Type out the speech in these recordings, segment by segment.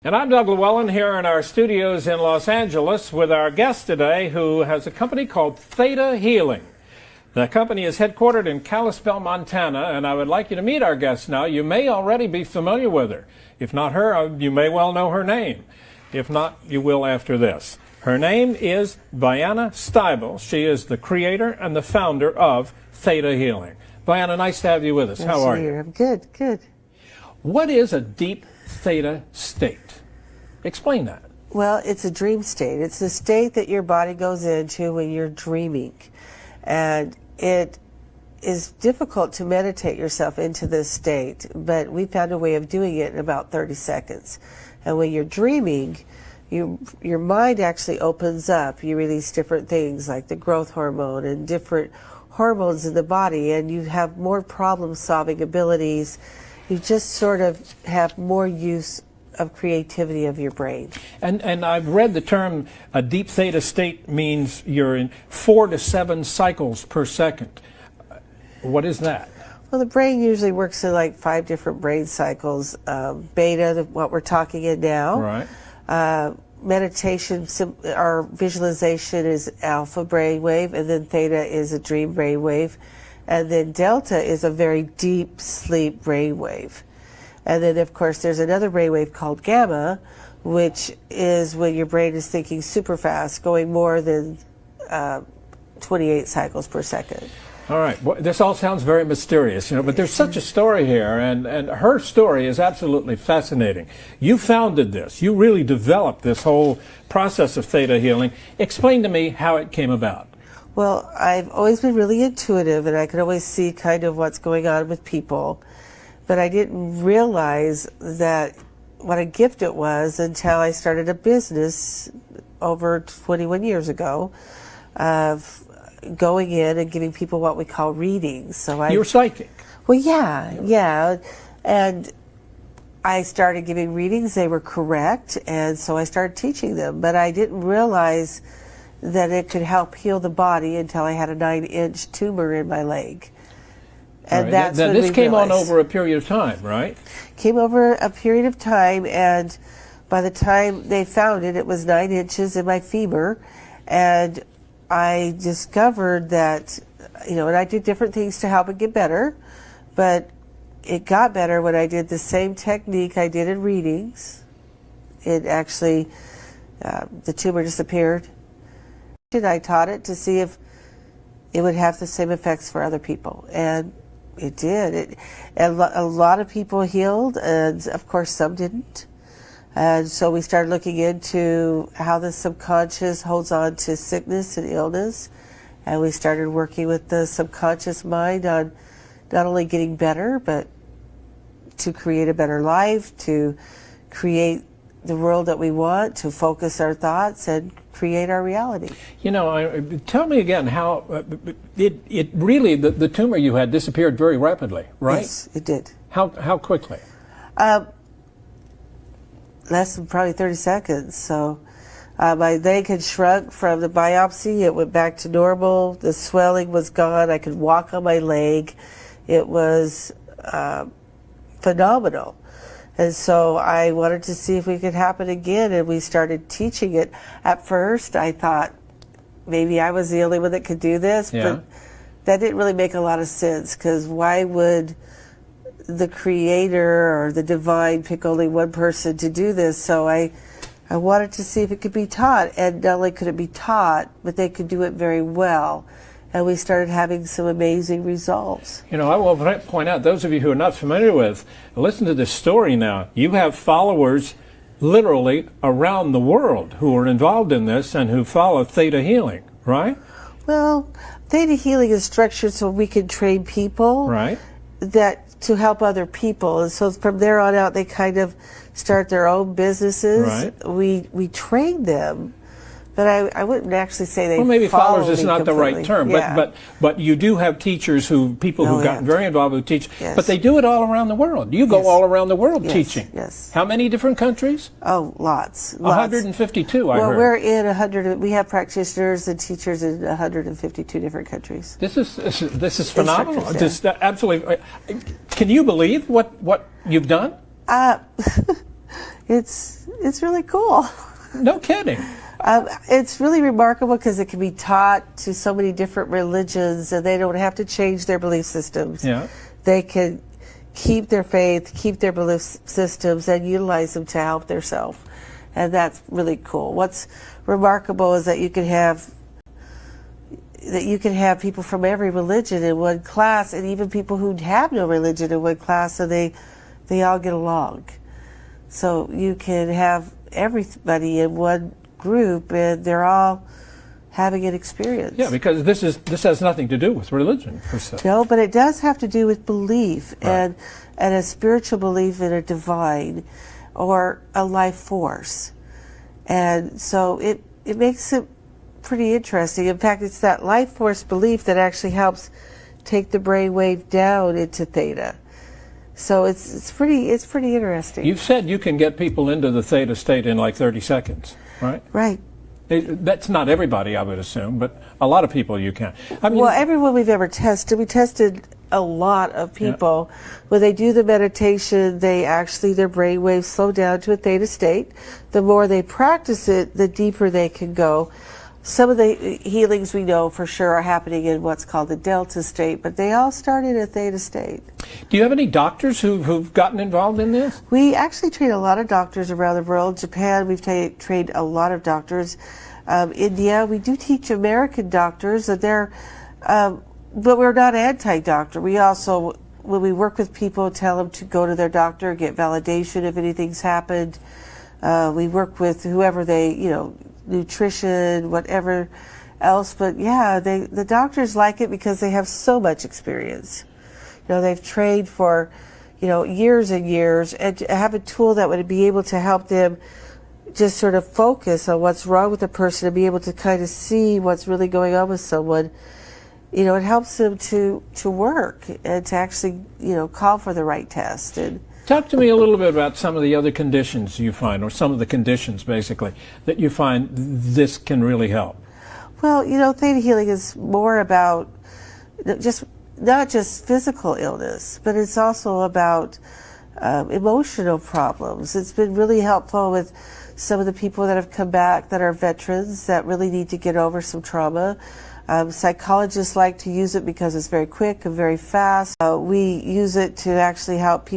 And I'm Doug Llewellyn here in our studios in Los Angeles with our guest today who has a company called Theta Healing. The company is headquartered in Kalispell, Montana, and I would like you to meet our guest now. You may already be familiar with her. If not her, you may well know her name. If not, you will after this. Her name is Vianna Steibel. She is the creator and the founder of Theta Healing. Vianna, nice to have you with us. How are you? I'm good, good. What is a deep theta state? Explain that. Well, it's a dream state. It's the state that your body goes into when you're dreaming. And it is difficult to meditate yourself into this state, but we found a way of doing it in about 30 seconds. And when you're dreaming, your mind actually opens up. You release different things like the growth hormone and different hormones in the body, and you have more problem-solving abilities. You just sort of have more use of creativity of your brain. And I've read the term a deep theta state means you're in 4 to 7 cycles per second. What is that? Well, the brain usually works in like 5 different brain cycles. Beta, what we're talking in now. Right. Meditation or visualization is alpha brainwave, and then theta is a dream brainwave, and then delta is a very deep sleep brainwave. And then, of course, there's another brainwave called gamma, which is when your brain is thinking super fast, going more than 28 cycles per second. All right. Well, this all sounds very mysterious, but there's such a story here, and her story is absolutely fascinating. You founded this. You really developed this whole process of theta healing. Explain to me how it came about. Well, I've always been really intuitive, and I could always see kind of what's going on with people. But I didn't realize that what a gift it was until I started a business over 21 years ago of going in and giving people what we call readings. So You're psychic. Well, yeah. And I started giving readings. They were correct, and so I started teaching them. But I didn't realize that it could help heal the body until I had a 9-inch tumor in my leg. And right. that's now, when this came realized. on over a period of time, right? Came over a period of time, and by the time they found it, it was 9 inches in my femur, and I discovered that, and I did different things to help it get better, but it got better when I did the same technique I did in readings. It actually, the tumor disappeared. I taught it to see if it would have the same effects for other people, and it did. A lot of people healed, and of course some didn't. And so we started looking into how the subconscious holds on to sickness and illness, and we started working with the subconscious mind on not only getting better, but to create a better life, to create the world that we want, to focus our thoughts and create our reality. Tell me again how it really, the tumor you had disappeared very rapidly, right? Yes, it did. How quickly? Less than probably 30 seconds. So my leg had shrunk from the biopsy. It went back to normal. The swelling was gone. I could walk on my leg. It was phenomenal. And so I wanted to see if we could happen again, and we started teaching it. At first, I thought maybe I was the only one that could do this, but that didn't really make a lot of sense, because why would the creator or the divine pick only one person to do this? So I wanted to see if it could be taught, and not only could it be taught, but they could do it very well. And we started having some amazing results. I will point out, those of you who are not familiar with, listen to this story now. You have followers literally around the world who are involved in this and who follow Theta Healing, right? Well, Theta Healing is structured so we can train people. Right. That to help other people. And so from there on out, they kind of start their own businesses. Right. We train them. But I wouldn't actually say they. Well, maybe follow followers is not completely. the right term, Yeah. but you do have teachers people who've gotten very involved with teaching, Yes. but they do it all around the world. You go all around the world teaching. Yes. How many different countries? Oh, lots. 152, I heard. Well, we're in 100. We have practitioners and teachers in 152 different countries. This is phenomenal. Just Absolutely. Can you believe what you've done? It's it's really cool. No kidding. It's really remarkable because it can be taught to so many different religions, and they don't have to change their belief systems. Yeah. They can keep their faith, keep their belief systems, and utilize them to help themselves. And that's really cool. What's remarkable is that you can have people from every religion in one class, and even people who have no religion in one class, so they all get along. So you can have everybody in one group, and they're all having an experience. Yeah, because this has nothing to do with religion per se. No, but it does have to do with belief, Right. and a spiritual belief in a divine or a life force. And so it makes it pretty interesting. In fact, it's that life force belief that actually helps take the brainwave down into theta. So it's pretty interesting. You've said you can get people into the theta state in like 30 seconds, right? Right. That's not everybody, I would assume, but a lot of people you can. I mean, Well, everyone we've ever tested, we tested a lot of people. Yeah. When they do the meditation, their brainwaves slow down to a theta state. The more they practice it, the deeper they can go. Some of the healings we know for sure are happening in what's called the delta state, but they all start in a theta state. Do you have any doctors who've gotten involved in this? We actually train a lot of doctors around the world. Japan, we've trained a lot of doctors. India, we do teach American doctors, but we're not anti-doctor. We also, when we work with people, tell them to go to their doctor, get validation if anything's happened. We work with whoever nutrition, whatever else. But yeah, the doctors like it because they have so much experience. They've trained for, years and years, and to have a tool that would be able to help them just sort of focus on what's wrong with the person and be able to kind of see what's really going on with someone. It helps them to work and to actually, call for the right test. And talk to me a little bit about some of the other conditions you find, or some of the conditions, basically, that you find this can really help. Well, theta healing is more about not just physical illness, but it's also about emotional problems. It's been really helpful with some of the people that have come back that are veterans that really need to get over some trauma. Psychologists like to use it because it's very quick and very fast. We use it to actually help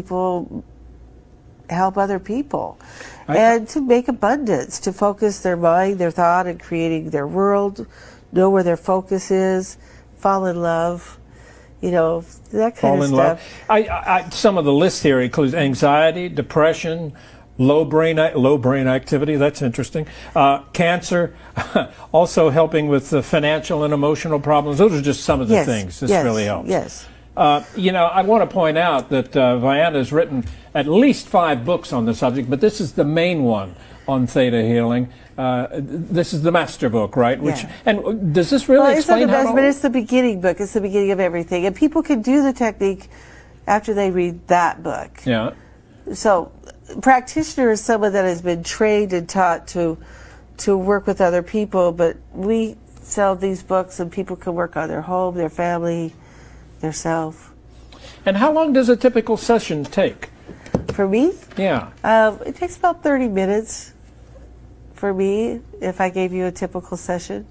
other people, and to make abundance, to focus their mind, their thought, and creating their world, know where their focus is, fall in love, that kind of stuff. Love. Some of the list here includes anxiety, depression, low brain activity, that's interesting. Cancer, also helping with the financial and emotional problems. Those are just some of the things. This really helps. Yes. I want to point out that Vianna has written at least 5 books on the subject, but this is the main one on theta healing. This is the master book, right? And does this really explain how? But it's the beginning book. It's the beginning of everything, and people can do the technique after they read that book. Yeah. So, practitioner is someone that has been trained and taught to work with other people, but we sell these books and people can work on their home, their family, their self. And how long does a typical session take? For me? Yeah. It takes about 30 minutes for me, if I gave you a typical session.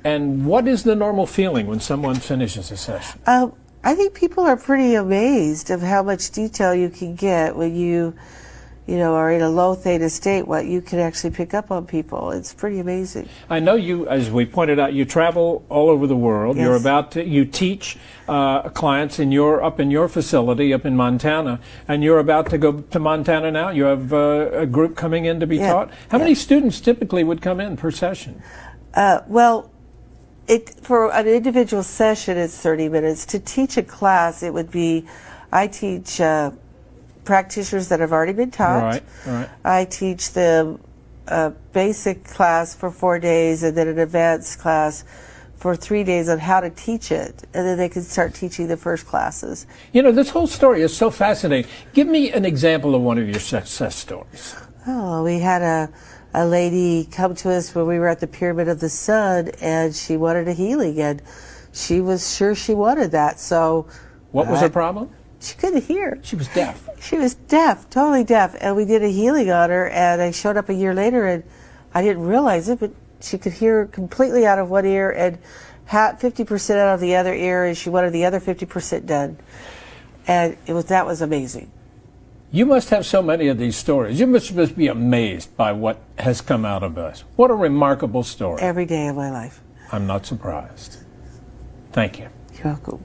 And what is the normal feeling when someone finishes a session? I think people are pretty amazed of how much detail you can get when you are in a low theta state, what you can actually pick up on people. It's pretty amazing. I know you, as we pointed out, you travel all over the world. Yes. You teach clients up in your facility up in Montana, and you're about to go to Montana now. You have a group coming in to be taught. How many students typically would come in per session? For an individual session, it's 30 minutes. To teach a class, it would be, I teach practitioners that have already been taught. Right. I teach them a basic class for 4 days and then an advanced class for 3 days on how to teach it, and then they can start teaching the first classes. This whole story is so fascinating. Give me an example of one of your success stories. Oh, we had a lady come to us when we were at the Pyramid of the Sun, and she wanted a healing, and she was sure she wanted that. So, what was her problem? She couldn't hear. She was deaf. She was deaf, totally deaf. And we did a healing on her, and I showed up a year later, and I didn't realize it, but she could hear completely out of one ear and 50% out of the other ear, and she wanted the other 50% done. And that was amazing. You must have so many of these stories. You must be amazed by what has come out of us. What a remarkable story. Every day of my life. I'm not surprised. Thank you. You're welcome.